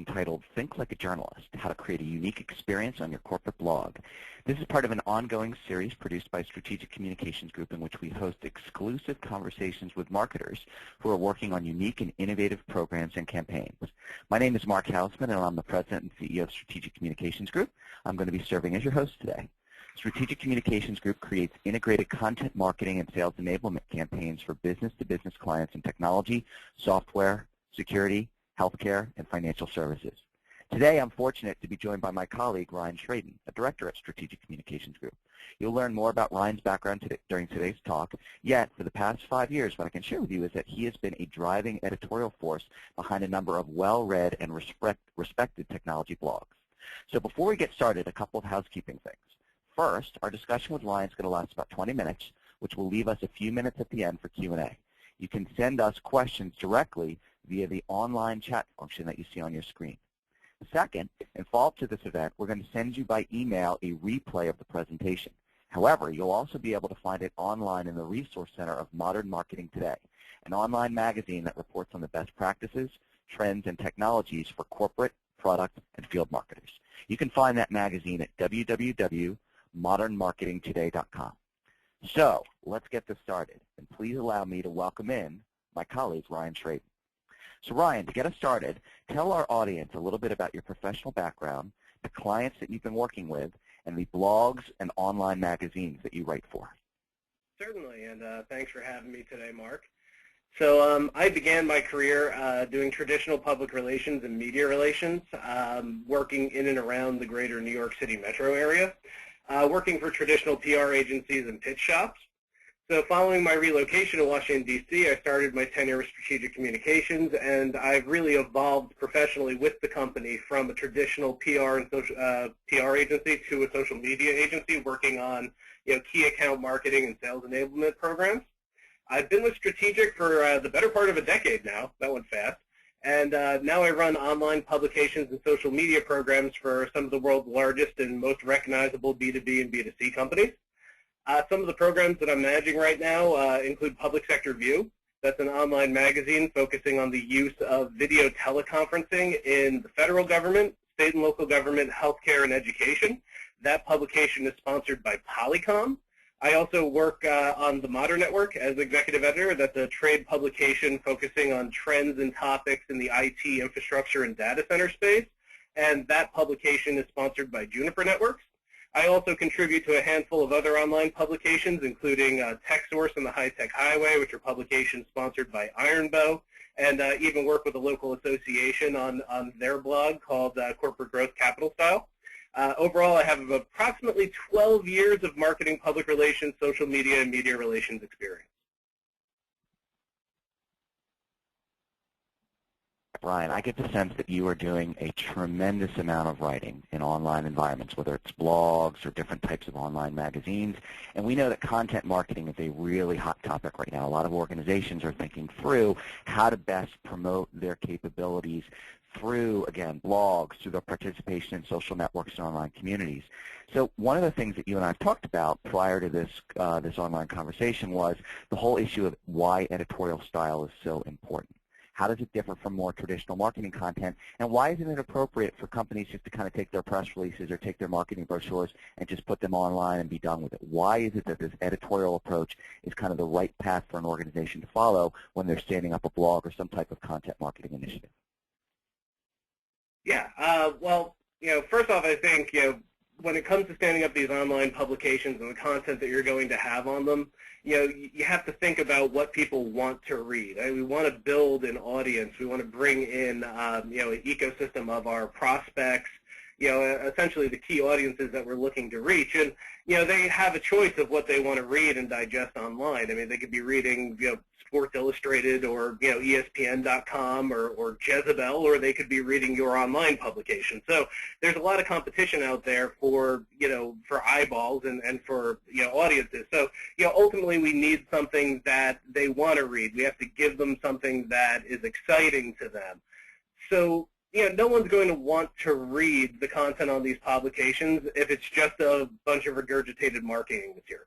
entitled Think Like a Journalist, How to Create a Unique Experience on Your Corporate Blog. This is part of an ongoing series produced by Strategic Communications Group in which we host exclusive conversations with marketers who are working on unique and innovative programs and campaigns. My name is Mark Hausman, and I'm the President and CEO of Strategic Communications Group. I'm going to be serving as your host today. Strategic Communications Group creates integrated content marketing and sales enablement campaigns for business-to-business clients in technology, software, security, healthcare, and financial services. Today, I'm fortunate to be joined by my colleague, Ryan Schraden, a director at Strategic Communications Group. You'll learn more about Ryan's background during today's talk, yet for the past 5 years, what I can share with you is that he has been a driving editorial force behind a number of well-read and respected technology blogs. So before we get started, a couple of housekeeping things. First, our discussion with Ryan is going to last about 20 minutes, which will leave us a few minutes at the end for Q&A. You can send us questions directly via the online chat function that you see on your screen. Second, in follow-up to this event, we're going to send you by email a replay of the presentation. However, you'll also be able to find it online in the Resource Center of Modern Marketing Today, an online magazine that reports on the best practices, trends, and technologies for corporate, product, and field marketers. You can find that magazine at www.modernmarketingtoday.com. So, let's get this started, and please allow me to welcome in my colleague, Ryan Schraden. So Ryan, to get us started, tell our audience a little bit about your professional background, the clients that you've been working with, and the blogs and online magazines that you write for. Certainly, and thanks for having me today, Mark. So I began my career doing traditional public relations and media relations, working in and around the greater New York City metro area, working for traditional PR agencies and pitch shops. So following my relocation to Washington, D.C., I started my tenure with Strategic Communications, and I've really evolved professionally with the company from a traditional PR and PR agency to a social media agency working on key account marketing and sales enablement programs. I've been with Strategic for the better part of a decade now. That went fast. And now I run online publications and social media programs for some of the world's largest and most recognizable B2B and B2C companies. Some of the programs that I'm managing right now include Public Sector View. That's an online magazine focusing on the use of video teleconferencing in the federal government, state and local government, healthcare, and education. That publication is sponsored by Polycom. I also work on the Modern Network as executive editor. That's a trade publication focusing on trends and topics in the IT infrastructure and data center space. And that publication is sponsored by Juniper Networks. I also contribute to a handful of other online publications, including TechSource and the High Tech Highway, which are publications sponsored by Ironbow, and even work with a local association on their blog called Corporate Growth Capital Style. Overall, I have approximately 12 years of marketing, public relations, social media, and media relations experience. Ryan, I get the sense that you are doing a tremendous amount of writing in online environments, whether it's blogs or different types of online magazines. And we know that content marketing is a really hot topic right now. A lot of organizations are thinking through how to best promote their capabilities through, again, blogs, through their participation in social networks and online communities. So one of the things that you and I have talked about prior to this online conversation was the whole issue of why editorial style is so important. How does it differ from more traditional marketing content? And why isn't it appropriate for companies just to kind of take their press releases or take their marketing brochures and just put them online and be done with it? Why is it that this editorial approach is kind of the right path for an organization to follow when they're standing up a blog or some type of content marketing initiative? Yeah, well, first off, I think, when it comes to standing up these online publications and the content that you're going to have on them, you have to think about what people want to read. We want to build an audience. We want to bring in, an ecosystem of our prospects, essentially the key audiences that we're looking to reach. And, they have a choice of what they want to read and digest online. I mean, they could be reading, Sports Illustrated or, ESPN.com or Jezebel, or they could be reading your online publication. So there's a lot of competition out there for, for eyeballs and for, audiences. So, ultimately we need something that they want to read. We have to give them something that is exciting to them. So, no one's going to want to read the content on these publications if it's just a bunch of regurgitated marketing material.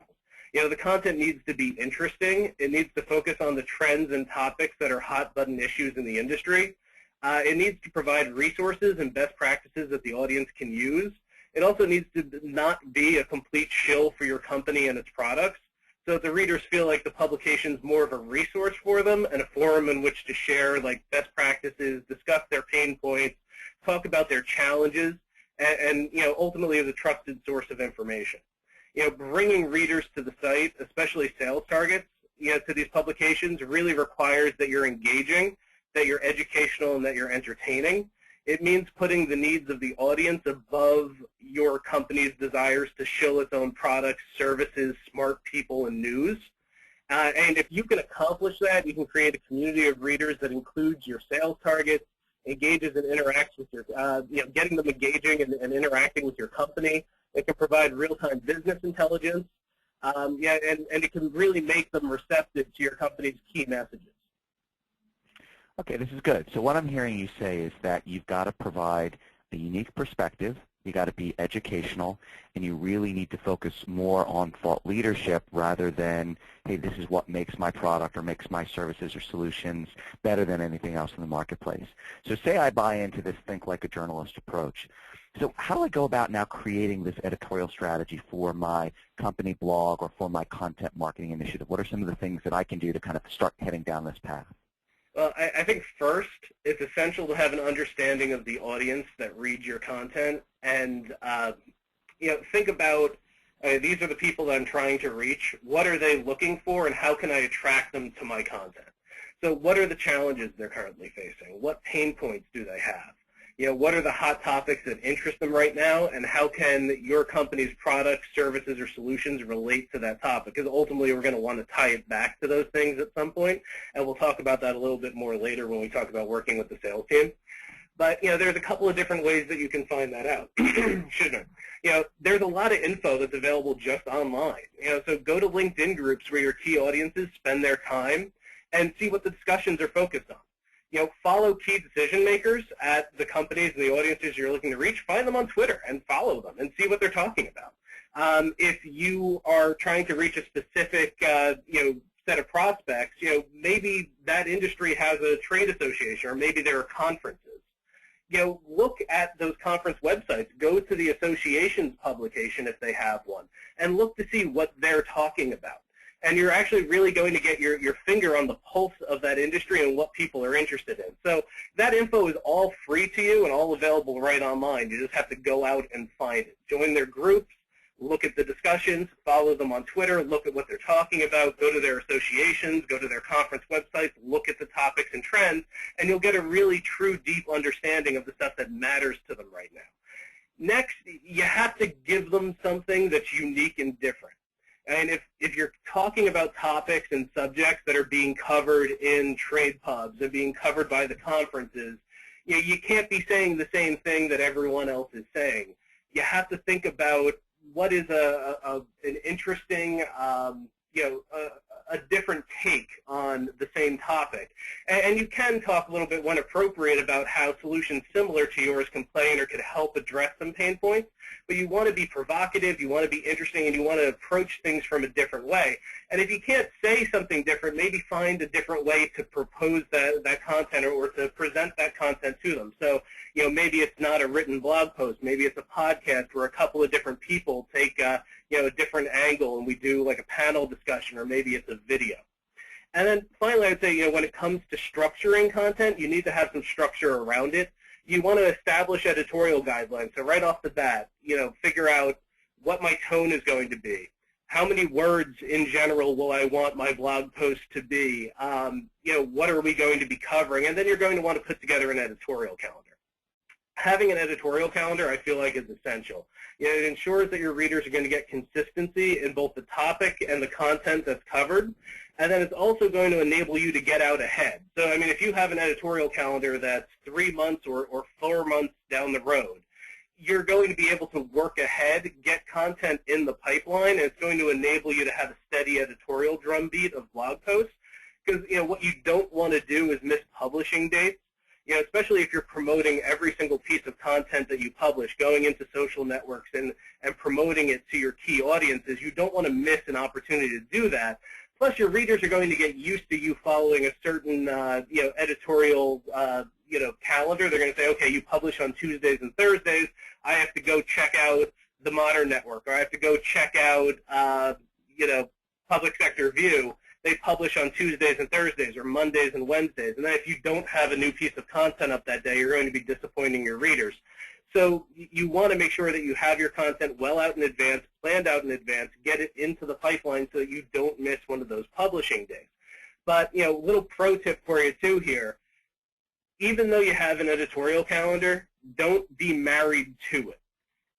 The content needs to be interesting. It needs to focus on the trends and topics that are hot button issues in the industry. It needs to provide resources and best practices that the audience can use. It also needs to not be a complete shill for your company and its products, so that the readers feel like the publication is more of a resource for them and a forum in which to share like best practices, discuss their pain points, talk about their challenges, and ultimately is a trusted source of information. Bringing readers to the site, especially sales targets, to these publications really requires that you're engaging, that you're educational, and that you're entertaining. It means putting the needs of the audience above your company's desires to shill its own products, services, smart people, and news. And if you can accomplish that, you can create a community of readers that includes your sales targets, engages and interacts with your, getting them engaging and interacting with your company. It can provide real-time business intelligence. And it can really make them receptive to your company's key messages. Okay, this is good. So what I'm hearing you say is that you've got to provide a unique perspective, you got to be educational, and you really need to focus more on thought leadership rather than, hey, this is what makes my product or makes my services or solutions better than anything else in the marketplace. So say I buy into this think like a journalist approach. So how do I go about now creating this editorial strategy for my company blog or for my content marketing initiative? What are some of the things that I can do to kind of start heading down this path? Well, I think first, it's essential to have an understanding of the audience that reads your content, and think about these are the people that I'm trying to reach. What are they looking for, and how can I attract them to my content? So, what are the challenges they're currently facing? What pain points do they have? What are the hot topics that interest them right now, and how can your company's products, services, or solutions relate to that topic? Because ultimately, we're going to want to tie it back to those things at some point, and we'll talk about that a little bit more later when we talk about working with the sales team. But there's a couple of different ways that you can find that out. There's a lot of info that's available just online. So go to LinkedIn groups where your key audiences spend their time and see what the discussions are focused on. Follow key decision makers at the companies and the audiences you're looking to reach. Find them on Twitter and follow them and see what they're talking about. If you are trying to reach a specific, set of prospects, maybe that industry has a trade association, or maybe there are conferences. Look at those conference websites. Go to the association's publication if they have one, and look to see what they're talking about. And you're actually really going to get your finger on the pulse of that industry and what people are interested in. So that info is all free to you and all available right online. You just have to go out and find it. Join their groups, look at the discussions, follow them on Twitter, look at what they're talking about, go to their associations, go to their conference websites, look at the topics and trends, and you'll get a really true, deep understanding of the stuff that matters to them right now. Next, you have to give them something that's unique and different. And if you're talking about topics and subjects that are being covered in trade pubs and being covered by the conferences, you can't be saying the same thing that everyone else is saying. You have to think about what is an interesting, a different take on the same topic. And you can talk a little bit, when appropriate, about how solutions similar to yours can play in or could help address some pain points. But you want to be provocative, you want to be interesting, and you want to approach things from a different way. And if you can't say something different, maybe find a different way to propose that content or to present that content to them. So, maybe it's not a written blog post. Maybe it's a podcast where a couple of different people take a different angle and we do like a panel discussion, or maybe it's a video. And then finally, I would say, when it comes to structuring content, you need to have some structure around it. You want to establish editorial guidelines. So right off the bat, figure out what my tone is going to be. How many words in general will I want my blog post to be? What are we going to be covering? And then you're going to want to put together an editorial calendar. Having an editorial calendar, I feel like, is essential. It ensures that your readers are going to get consistency in both the topic and the content that's covered. And then it's also going to enable you to get out ahead. So, if you have an editorial calendar that's 3 months or 4 months down the road, you're going to be able to work ahead, get content in the pipeline, and it's going to enable you to have a steady editorial drumbeat of blog posts. Because, what you don't want to do is miss publishing dates. Especially if you're promoting every single piece of content that you publish, going into social networks and promoting it to your key audiences, you don't want to miss an opportunity to do that. Plus, your readers are going to get used to you following a certain, editorial, calendar. They're going to say, okay, you publish on Tuesdays and Thursdays. I have to go check out the Modern Network, or I have to go check out, Public Sector View. They publish on Tuesdays and Thursdays, or Mondays and Wednesdays. And then if you don't have a new piece of content up that day, you're going to be disappointing your readers. So you want to make sure that you have your content well out in advance, planned out in advance, get it into the pipeline so that you don't miss one of those publishing days. But, little pro tip for you too here. Even though you have an editorial calendar, don't be married to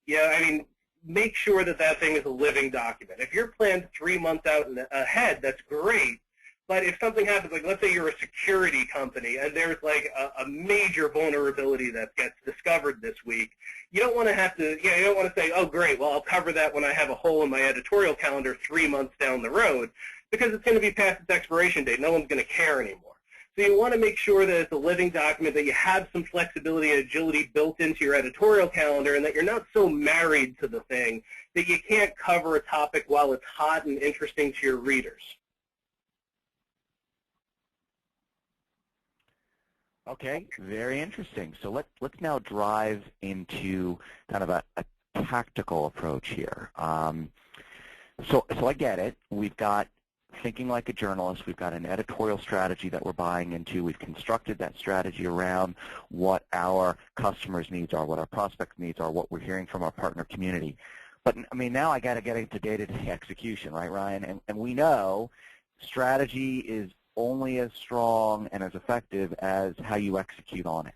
it. Make sure that that thing is a living document. If you're planned 3 months out ahead, that's great. But if something happens, like let's say you're a security company and there's like a major vulnerability that gets discovered this week, you don't want to have to, you don't want to say, oh great, well I'll cover that when I have a hole in my editorial calendar 3 months down the road, because it's going to be past its expiration date. No one's going to care anymore. So you want to make sure that it's a living document, that you have some flexibility and agility built into your editorial calendar, and that you're not so married to the thing that you can't cover a topic while it's hot and interesting to your readers. Okay, very interesting. So let's now drive into kind of a tactical approach here. So I get it. We've got thinking like a journalist. We've got an editorial strategy that we're buying into. We've constructed that strategy around what our customers' needs are, what our prospects' needs are, what we're hearing from our partner community. But now I got to get into day-to-day execution, right, Ryan? And we know strategy is only as strong and as effective as how you execute on it.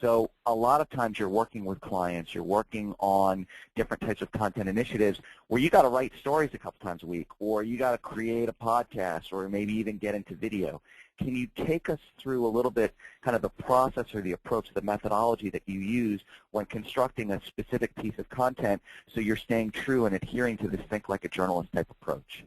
So a lot of times you're working with clients, you're working on different types of content initiatives where you got to write stories a couple times a week, or you got to create a podcast, or maybe even get into video. Can you take us through a little bit kind of the process or the approach, the methodology that you use when constructing a specific piece of content so you're staying true and adhering to this think like a journalist type approach?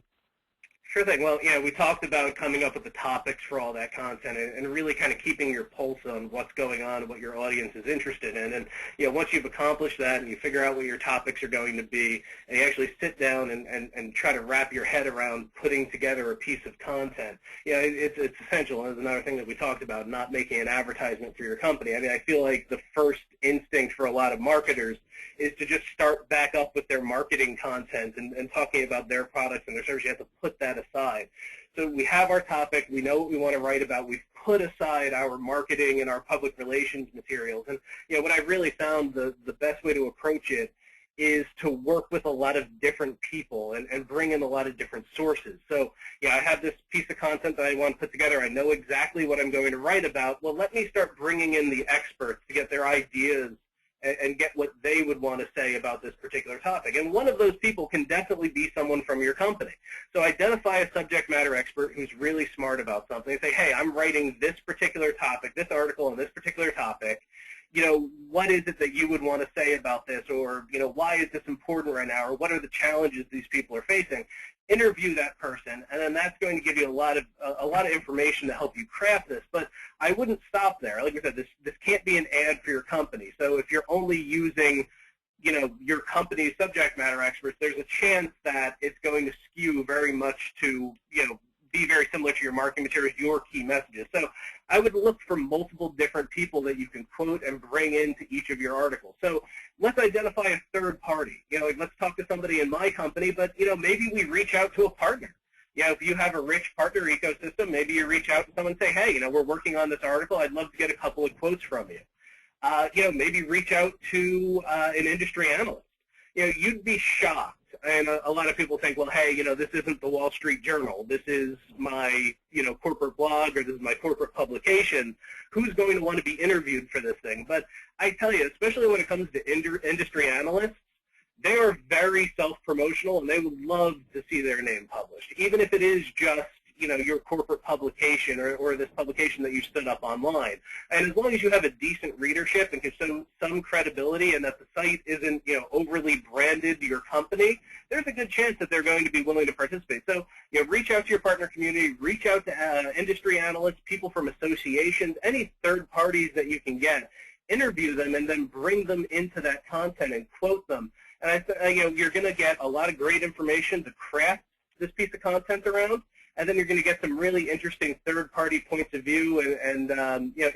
Sure thing. Well, we talked about coming up with the topics for all that content and really kind of keeping your pulse on what's going on and what your audience is interested in. And, once you've accomplished that and you figure out what your topics are going to be, and you actually sit down and try to wrap your head around putting together a piece of content, it's essential. And there's another thing that we talked about, not making an advertisement for your company. I feel like the first instinct for a lot of marketers is to just start back up with their marketing content and talking about their products and their services. You have to put that aside. So we have our topic. We know what we want to write about. We've put aside our marketing and our public relations materials. And what I really found the best way to approach it is to work with a lot of different people and bring in a lot of different sources. So, I have this piece of content that I want to put together. I know exactly what I'm going to write about. Well, let me start bringing in the experts to get their ideas and get what they would want to say about this particular topic. And one of those people can definitely be someone from your company. So identify a subject matter expert who's really smart about something. Say, hey, I'm writing this particular topic, this article on this particular topic. What is it that you would want to say about this? Or, why is this important right now? Or what are the challenges these people are facing? Interview that person, and then that's going to give you a lot of information to help you craft this. But I wouldn't stop there. Like I said, this can't be an ad for your company. So if you're only using, your company's subject matter experts, there's a chance that it's going to skew very much to, be very similar to your marketing materials, your key messages. So I would look for multiple different people that you can quote and bring into each of your articles. So let's identify a third party. Let's talk to somebody in my company, but, maybe we reach out to a partner. If you have a rich partner ecosystem, maybe you reach out to someone and say, hey, we're working on this article. I'd love to get a couple of quotes from you. Maybe reach out to an industry analyst. You'd be shocked. And a lot of people think, well, hey, this isn't the Wall Street Journal. This is my, corporate blog, or this is my corporate publication. Who's going to want to be interviewed for this thing? But I tell you, especially when it comes to industry analysts, they are very self-promotional, and they would love to see their name published, even if it is just, your corporate publication or this publication that you stood up online. And as long as you have a decent readership and can show some credibility, and that the site isn't, overly branded to your company, there's a good chance that they're going to be willing to participate. So, reach out to your partner community, reach out to industry analysts, people from associations, any third parties that you can get, interview them, and then bring them into that content and quote them. And you're going to get a lot of great information to craft this piece of content around. and then you're going to get some really interesting third-party points of view and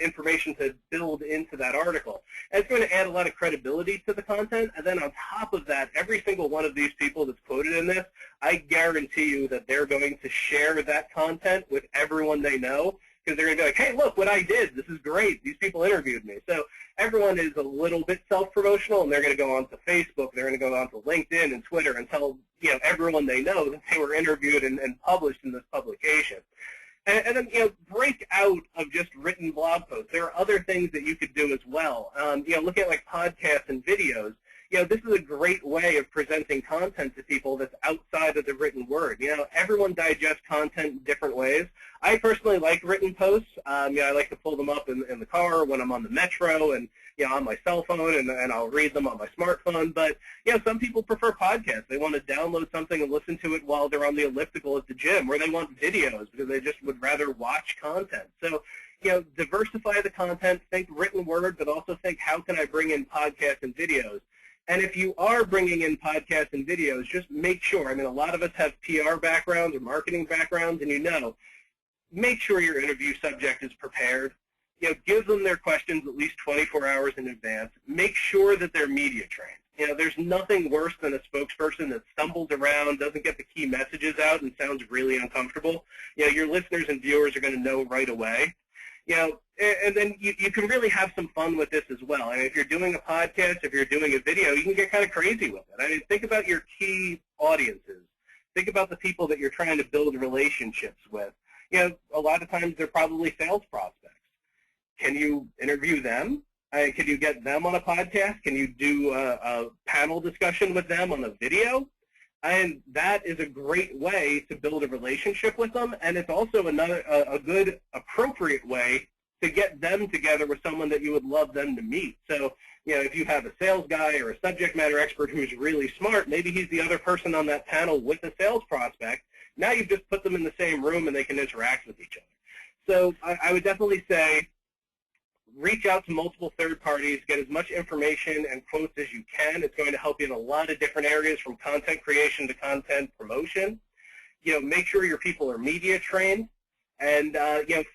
information to build into that article. And it's going to add a lot of credibility to the content, and then on top of that, every single one of these people that's quoted in this, I guarantee you that they're going to share that content with everyone they know, because they're going to be like, hey, look what I did. This is great. These people interviewed me. So everyone is a little bit self-promotional, and they're going to go onto Facebook. They're going to go onto LinkedIn and Twitter and tell everyone they know that they were interviewed and published in this publication. And then, break out of just written blog posts. There are other things that you could do as well. Look at like podcasts and videos. This is a great way of presenting content to people that's outside of the written word. Everyone digests content in different ways. I personally like written posts. I like to pull them up in the car when I'm on the metro and, on my cell phone, and I'll read them on my smartphone. But, some people prefer podcasts. They want to download something and listen to it while they're on the elliptical at the gym, or they want videos because they just would rather watch content. So, diversify the content, think written word, but also think, how can I bring in podcasts and videos? And if you are bringing in podcasts and videos, just make sure, a lot of us have PR backgrounds or marketing backgrounds, and make sure your interview subject is prepared. Give them their questions at least 24 hours in advance. Make sure that they're media trained. There's nothing worse than a spokesperson that stumbles around, doesn't get the key messages out, and sounds really uncomfortable. Your listeners and viewers are going to know right away. And then you can really have some fun with this as well. If you're doing a podcast, if you're doing a video, you can get kind of crazy with it. Think about your key audiences. Think about the people that you're trying to build relationships with. A lot of times they're probably sales prospects. Can you interview them? Can you get them on a podcast? Can you do a panel discussion with them on a video? And that is a great way to build a relationship with them, and it's also a good, appropriate way to get them together with someone that you would love them to meet. So, if you have a sales guy or a subject matter expert who's really smart, maybe he's the other person on that panel with the sales prospect. Now you've just put them in the same room and they can interact with each other. So I would definitely say, reach out to multiple third parties, get as much information and quotes as you can. It's going to help you in a lot of different areas, from content creation to content promotion. Make sure your people are media trained, and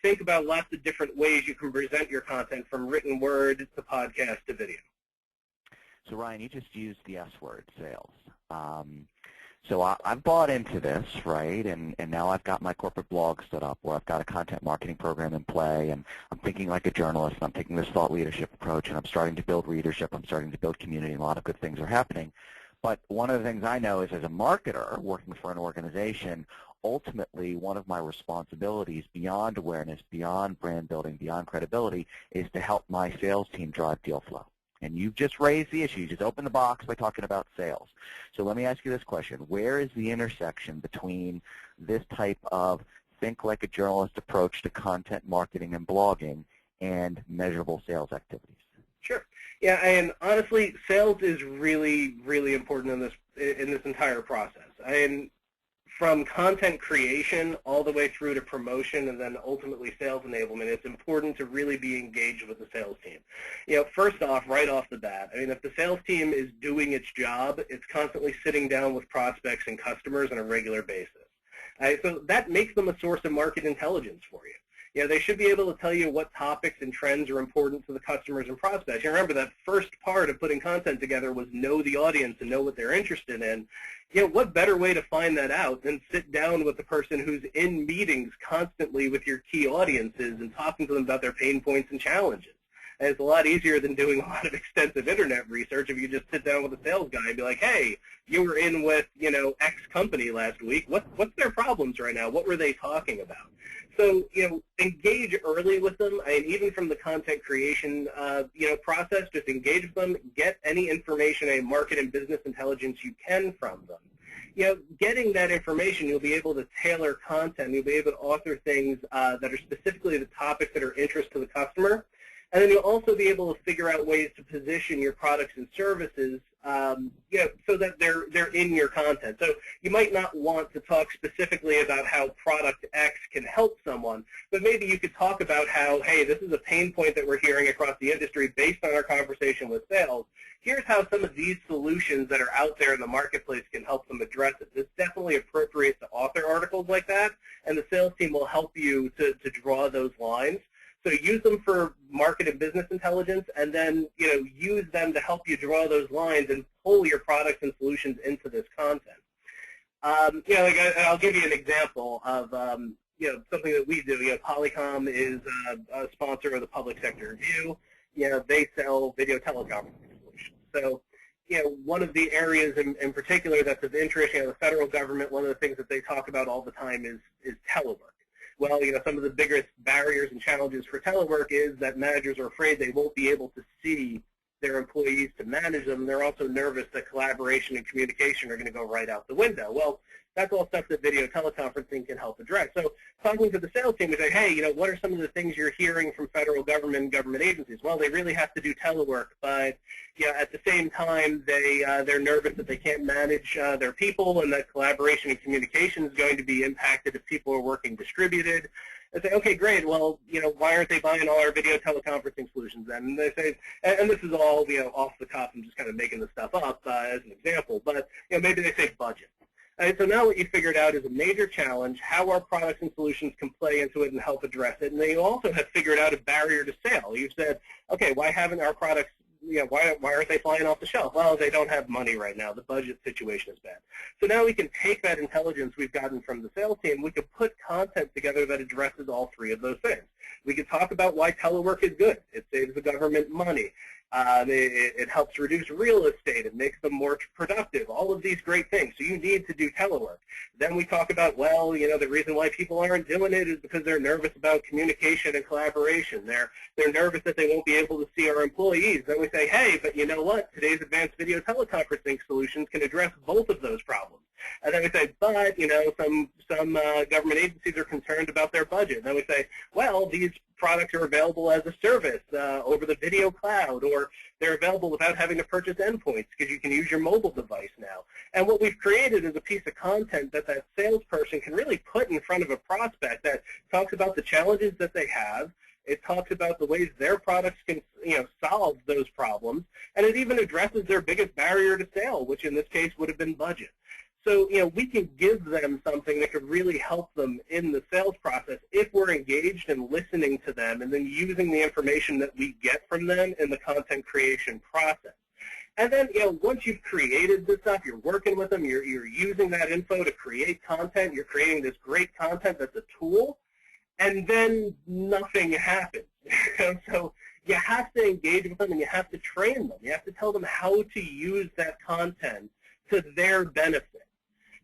think about lots of different ways you can present your content, from written word to podcast to video. So Ryan, you just used the S word, sales. So I've bought into this, right, and now I've got my corporate blog stood up where I've got a content marketing program in play, and I'm thinking like a journalist, and I'm taking this thought leadership approach, and I'm starting to build readership, I'm starting to build community, and a lot of good things are happening. But one of the things I know is, as a marketer working for an organization, ultimately one of my responsibilities beyond awareness, beyond brand building, beyond credibility, is to help my sales team drive deal flow. And you've just raised the issue. You just opened the box by talking about sales. So let me ask you this question. Where is the intersection between this type of think like a journalist approach to content marketing and blogging and measurable sales activities? Sure. Yeah, and honestly, sales is really, really important in this entire process. From content creation all the way through to promotion and then ultimately sales enablement, it's important to really be engaged with the sales team. First off, right off the bat, if the sales team is doing its job, it's constantly sitting down with prospects and customers on a regular basis. So that makes them a source of market intelligence for you. They should be able to tell you what topics and trends are important to the customers and prospects. You remember that first part of putting content together was know the audience and know what they're interested in. What better way to find that out than sit down with the person who's in meetings constantly with your key audiences and talking to them about their pain points and challenges. And it's a lot easier than doing a lot of extensive internet research if you just sit down with a sales guy and be like, hey, you were in with, X company last week. What's their problems right now? What were they talking about? So, engage early with them. Even from the content creation, process, just engage with them. Get any information, any market and business intelligence you can from them. Getting that information, you'll be able to tailor content. You'll be able to author things that are specifically the topics that are interest to the customer. And then you'll also be able to figure out ways to position your products and services so that they're in your content. So you might not want to talk specifically about how product X can help someone, but maybe you could talk about how, hey, this is a pain point that we're hearing across the industry based on our conversation with sales. Here's how some of these solutions that are out there in the marketplace can help them address it. It's definitely appropriate to author articles like that, and the sales team will help you to draw those lines. So use them for market and business intelligence, and then use them to help you draw those lines and pull your products and solutions into this content. I'll give you an example of something that we do. Polycom is a sponsor of the Public Sector Review. They sell video teleconferencing solutions. So one of the areas in particular that's of interest, the federal government, one of the things that they talk about all the time is telework. Well, some of the biggest barriers and challenges for telework is that managers are afraid they won't be able to see their employees to manage them. They're also nervous that collaboration and communication are going to go right out the window. Well, that's all stuff that video teleconferencing can help address. So talking to the sales team, we say, hey, what are some of the things you're hearing from federal government and government agencies? Well, they really have to do telework, but at the same time, they're nervous that they can't manage their people, and that collaboration and communication is going to be impacted if people are working distributed. I say, okay, great. Well, why aren't they buying all our video teleconferencing solutions then? And they say, and this is all, off the cuff. I'm just kind of making this stuff up as an example. But maybe they say budget. And so now what you figured out is a major challenge, how our products and solutions can play into it and help address it. And then you also have figured out a barrier to sale. You've said, okay, why haven't our products, why aren't they flying off the shelf? Well, they don't have money right now. The budget situation is bad. So now we can take that intelligence we've gotten from the sales team. We can put content together that addresses all three of those things. We can talk about why telework is good. It saves the government money. It helps reduce real estate. It makes them more productive. All of these great things. So you need to do telework. Then we talk about, well, the reason why people aren't doing it is because they're nervous about communication and collaboration. They're nervous that they won't be able to see our employees. Then we say, hey, but you know what? Today's advanced video teleconferencing solutions can address both of those problems. And then we say, but some government agencies are concerned about their budget. And then we say, well, these products are available as a service over the video cloud, or they're available without having to purchase endpoints because you can use your mobile device now. And what we've created is a piece of content that salesperson can really put in front of a prospect that talks about the challenges that they have. It talks about the ways their products can solve those problems, and it even addresses their biggest barrier to sale, which in this case would have been budget. So, we can give them something that could really help them in the sales process if we're engaged and listening to them and then using the information that we get from them in the content creation process. And then, once you've created this stuff, you're working with them, you're using that info to create content, you're creating this great content that's a tool, and then nothing happens. So you have to engage with them and you have to train them. You have to tell them how to use that content to their benefit.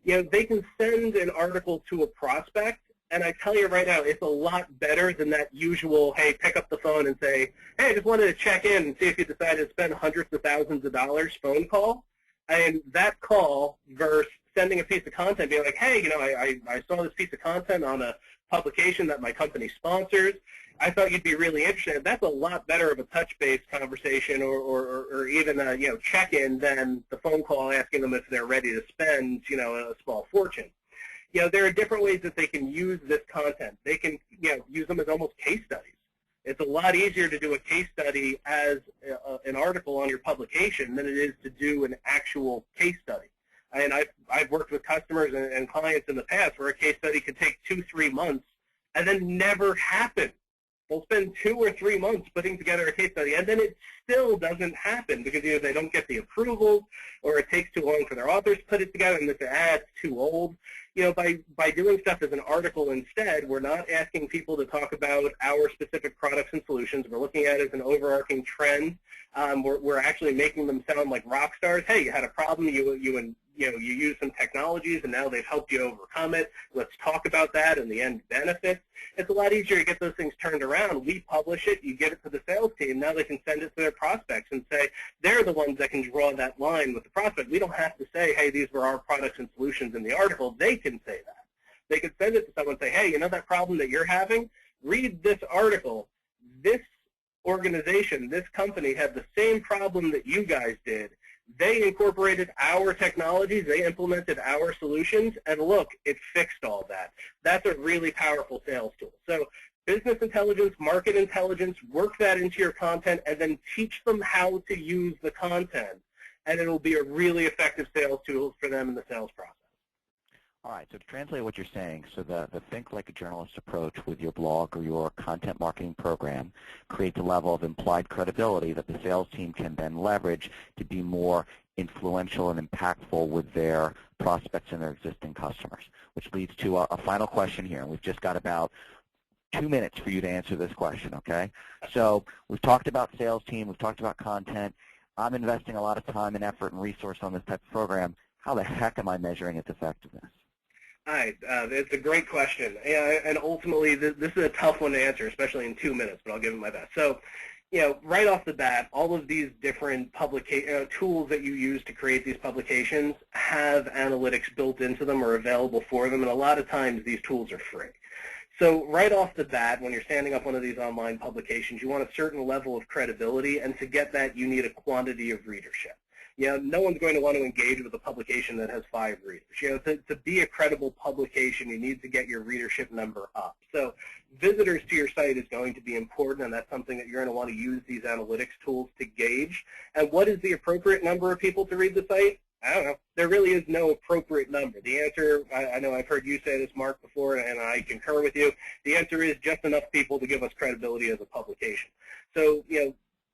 They can send an article to a prospect, and I tell you right now, it's a lot better than that usual, hey, pick up the phone and say, hey, I just wanted to check in and see if you decided to spend hundreds of thousands of dollars phone call. And that call versus sending a piece of content, being like, hey, I saw this piece of content on a publication that my company sponsors. I thought you'd be really interested. That's a lot better of a touch-base conversation or even a check-in than the phone call asking them if they're ready to spend a small fortune. There are different ways that they can use this content. They can use them as almost case studies. It's a lot easier to do a case study as an article on your publication than it is to do an actual case study. And I've worked with customers and clients in the past where a case study could take 2-3 months and then never happen. They'll spend 2 or 3 months putting together a case study, and then it still doesn't happen because either they don't get the approvals, or it takes too long for their authors to put it together, and they say, it's too old. By doing stuff as an article instead, we're not asking people to talk about our specific products and solutions. We're looking at it as an overarching trend. We're actually making them sound like rock stars. Hey, you had a problem, you use some technologies, and now they've helped you overcome it. Let's talk about that and the end benefits. It's a lot easier to get those things turned around. We publish it. You give it to the sales team. Now they can send it to their prospects and say they're the ones that can draw that line with the prospect. We don't have to say, hey, these were our products and solutions in the article. They can say that. They can send it to someone and say, hey, that problem that you're having? Read this article. This organization, this company had the same problem that you guys did. They incorporated our technologies, they implemented our solutions, and look, it fixed all that. That's a really powerful sales tool. So business intelligence, market intelligence, work that into your content, and then teach them how to use the content. And it'll be a really effective sales tool for them in the sales process. All right, so to translate what you're saying, so the think like a journalist approach with your blog or your content marketing program creates a level of implied credibility that the sales team can then leverage to be more influential and impactful with their prospects and their existing customers, which leads to a final question here. And we've just got about 2 minutes for you to answer this question, okay? So we've talked about sales team, we've talked about content. I'm investing a lot of time and effort and resource on this type of program. How the heck am I measuring its effectiveness? All right, it's a great question, and ultimately this is a tough one to answer, especially in 2 minutes, but I'll give it my best. So, right off the bat, all of these different tools that you use to create these publications have analytics built into them or available for them, and a lot of times these tools are free. So right off the bat, when you're standing up one of these online publications, you want a certain level of credibility, and to get that, you need a quantity of readership. No one's going to want to engage with a publication that has 5 readers. To be a credible publication, you need to get your readership number up. So visitors to your site is going to be important, and that's something that you're going to want to use these analytics tools to gauge. And what is the appropriate number of people to read the site? I don't know. There really is no appropriate number. The answer, I know I've heard you say this, Mark, before, and I concur with you. The answer is just enough people to give us credibility as a publication. So,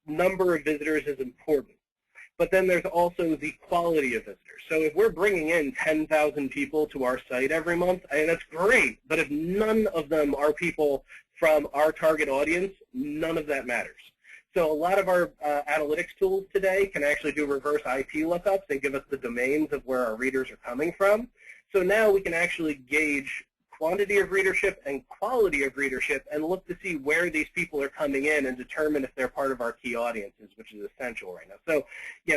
number of visitors is important. But then there's also the quality of visitors. So if we're bringing in 10,000 people to our site every month, that's great. But if none of them are people from our target audience, none of that matters. So a lot of our analytics tools today can actually do reverse IP lookups and give us the domains of where our readers are coming from. So now we can actually gauge quantity of readership and quality of readership and look to see where these people are coming in and determine if they're part of our key audiences, which is essential right now. So,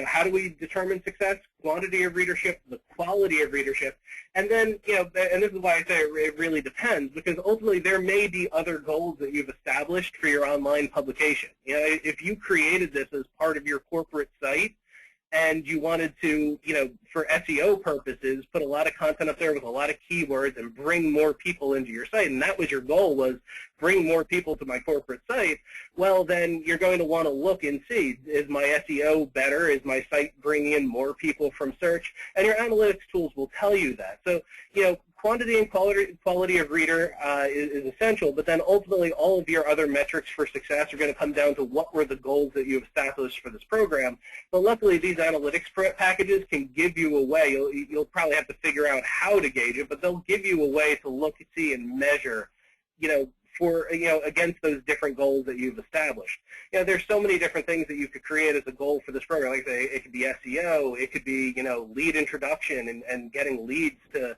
how do we determine success? Quantity of readership, the quality of readership, and then, and this is why I say it really depends, because ultimately there may be other goals that you've established for your online publication. If you created this as part of your corporate site, and you wanted to, for SEO purposes, put a lot of content up there with a lot of keywords and bring more people into your site, and that was your goal, was bring more people to my corporate site, well, then you're going to want to look and see, is my SEO better? Is my site bringing in more people from search? And your analytics tools will tell you that. So, quantity and quality of reader is essential, but then ultimately all of your other metrics for success are going to come down to what were the goals that you've established for this program. But luckily, these analytics packages can give you a way. You'll probably have to figure out how to gauge it, but they'll give you a way to look, see, and measure, against those different goals that you've established. There's so many different things that you could create as a goal for this program. Like I say, it could be SEO, it could be, lead introduction and getting leads to,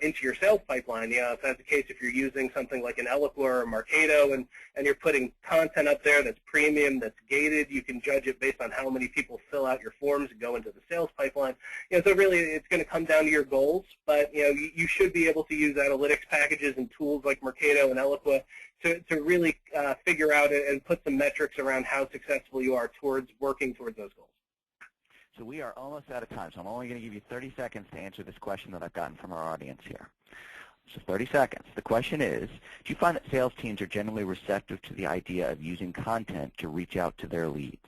into your sales pipeline. If that's the case, if you're using something like an Eloqua or a Marketo and you're putting content up there that's premium, that's gated, you can judge it based on how many people fill out your forms and go into the sales pipeline. So really it's going to come down to your goals, but you should be able to use analytics packages and tools like Marketo and Eloqua to really figure out and put some metrics around how successful you are towards working towards those goals. So we are almost out of time, so I'm only going to give you 30 seconds to answer this question that I've gotten from our audience here. So 30 seconds. The question is, do you find that sales teams are generally receptive to the idea of using content to reach out to their leads?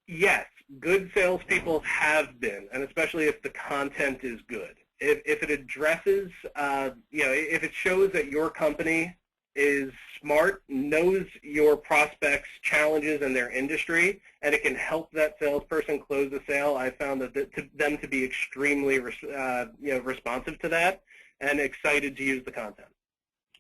Yes, good salespeople have been, and especially if the content is good. If it addresses, if it shows that your company is smart, knows your prospects' challenges in their industry, and it can help that salesperson close the sale, I found them to be extremely responsive to that and excited to use the content.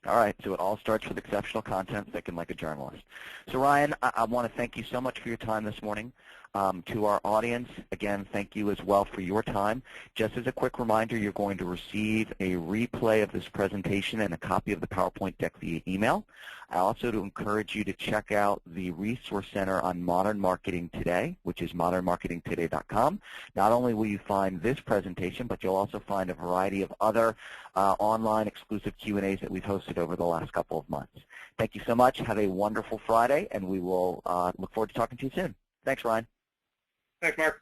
All right, so it all starts with exceptional content, thinking like a journalist. So Ryan, I want to thank you so much for your time this morning. To our audience, again, thank you as well for your time. Just as a quick reminder, you're going to receive a replay of this presentation and a copy of the PowerPoint deck via email. I also encourage you to check out the Resource Center on Modern Marketing Today, which is modernmarketingtoday.com. Not only will you find this presentation, but you'll also find a variety of other online exclusive Q&As that we've hosted over the last couple of months. Thank you. Thank you so much. Have a wonderful Friday, and we will look forward to talking to you soon. Thanks, Ryan. Thanks, Mark.